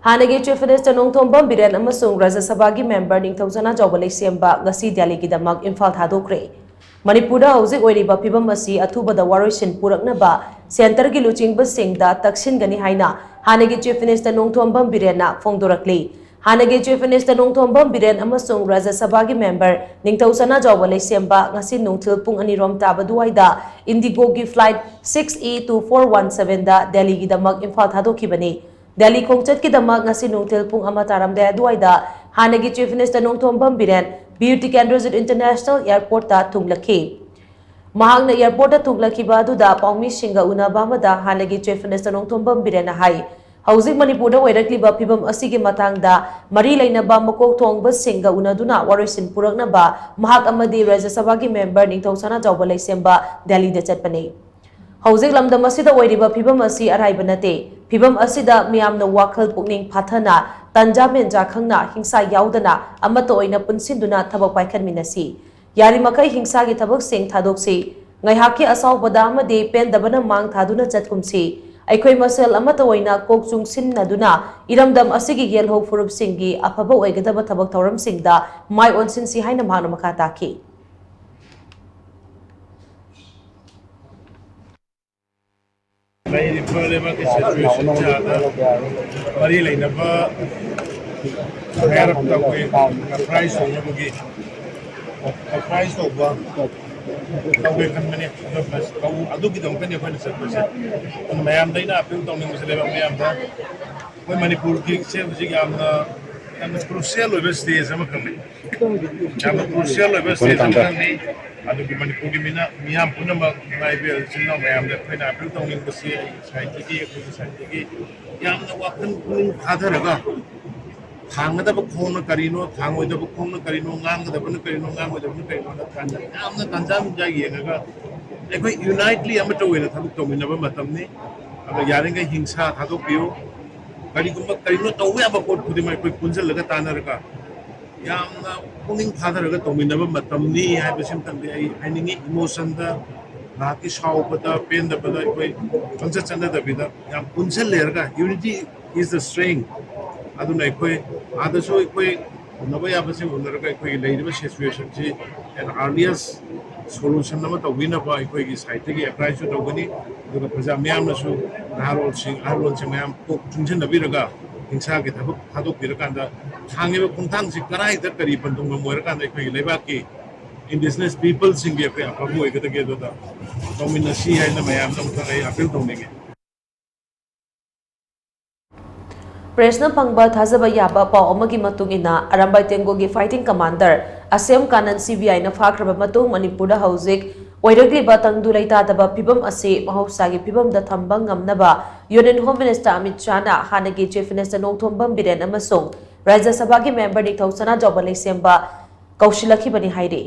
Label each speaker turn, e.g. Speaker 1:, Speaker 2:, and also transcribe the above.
Speaker 1: हानगी chief minister Nongthombam Biren अमसुंग राज्य सभा की member निंगथौजना चौबा लेसेंबा गसी दिल्ली की दमक इम्फाल थादोक्रे मणिपुर हौजिक ओइरिबा फिबम असी अथुबदा वारोइसिन पुरकनबा सेंटर की लुचिंगबसिंगदा तक्सिनगनी हाइना हानगी चीफ मिनिस्टर नोंथोंबम बिरेनना फोंदोरकली हानगी चीफ मिनिस्टर नोंथोंबम बिरेन अमसुंग राज्य सभा की मेंबर निंगथौजना चौबा लेसेंबा गसी नोंथिल पुंग अनिरोम ताबदुवाइदा इंडिगो की फ्लाइट 6E2417 दा दिल्ली की दमक इम्फाल थादोखिबनी दिल्ली खोंगचत की दमक ngasi nungthil pung ama taramde aduaida hanagi chief minister nongthombam biren beauty kendrojit international airport ta thunglakhi mahangna airport ta thunglakhiba aduda paumi singa unaba amada hanagi chief minister nongthombam biren hai hauzik manipur da oirakliba phibam asigi matangda mari leinaba makok thongba singa unaduna waroisin puraknaba mahak amadi rajya sabha ki member ningthausana chawba laisemba delhi da chatpani हौजिक लमदम असिदा ओइरिबा फिबम असि अराइबा नते फिबम असिदा मियामना वाखल पुकनिंग फाथना तंजा मेंजा खंगना हिंसा याउदना अमत ओइना पुनसिनदुना थबक पाइखनमिनसी यारिमखै हिंसा की थबक सिंग थादोक्सी ngaihakki asawbada amade pendabana mang thaduna chatkumsi aikhoi masel amata oina kokchung sinnaduna iramdam asigi yelho furup singgi afaba oigadaba thabak thoram singda mai onsinsi haina mahana makha taki
Speaker 2: May problema की situation ज़्यादा मरी लेना बा हैरत तक कोई price होने मुझे प्राइस तो बा तब एक मैंने जब बस तब अदु की दम पे नहीं अपने सब कुछ उन मैं आम देना अपने तो नहीं मुझे मैं आम था कोई मणिपुर की से मुझे आम क्रूशियल लेवल स्टेज हम करने आम क्रूशियल लेवल स्टेज हम करने अदु की मणिपुर की मियाम पुनः मैं भी चिन्ह मैं आम दे अपने अपने तो नहीं बस ये साइड की याम ना वाकन पुलिंग खादर लगा थांगदब खोंग करीनो थांगोदब खोंग करीनो ngang दबन करीनो ना थांजा यामना तंजा मिजा येंगा एखोय यूनाइटली अम तोवेना थबक तोमिनबा मतमनी अब यारेंगे हिंसा थादोपियो करीगुम करीनो तोवे अब कोट खुदि मै कोई पुंजलगा तानरगा यामना पुनिंग फादरगा तोमिनबा मतमनी हाइबसिम तंदे आई हाइनिंगी इमोशन दा नाकी साउबदा पेंदबदा कोई पंचा चंदा दबिदा याम पुंजल लेरगा यूनिटी इज द स्ट्रेंथ अदुना कोई आदसो कोई नबा याबसे उनरगा कोई लेरिबा situation G N earliest solution नम तौबिनबा कोई की साइड की अप्लाई सु तौगनी दुगा प्रजा म्यामनसु नारोल सिंग म्याम को चुंजन नबिरगा हिंसा के थबक थादोक बिरकांदा थांगेबा खुंथांग सि कराई द करी पंतुंग मोरकांदा कोई लेबा की इंडिजिनस पीपल सिंग के पे अफबो एगदगे दोदा तौमिनसी है न म्याम नम थई अपील तौनेगे
Speaker 1: प्रेसना पंगबा थाजबा याबा पाव अमगी मतुंगिना अरंबाई तेंगोगी फाइटिंग कमांडर असेम कानन सीबीआई ना फाख्रबा मतुंग मणिपुर हौजिक ओइरग्लिबा तंगदु लैतादबा फिबम असे महौसागी फिबम दा थंबा ngamnaba union home minister Amit Shah ना हानगी चीफ मिनिस्टर नोंथोंबम बिरेन अमसुंग राज्य सभा की मेंबर निथौसना जौबा लेसेंबा कौशिलखिबनी हाइरे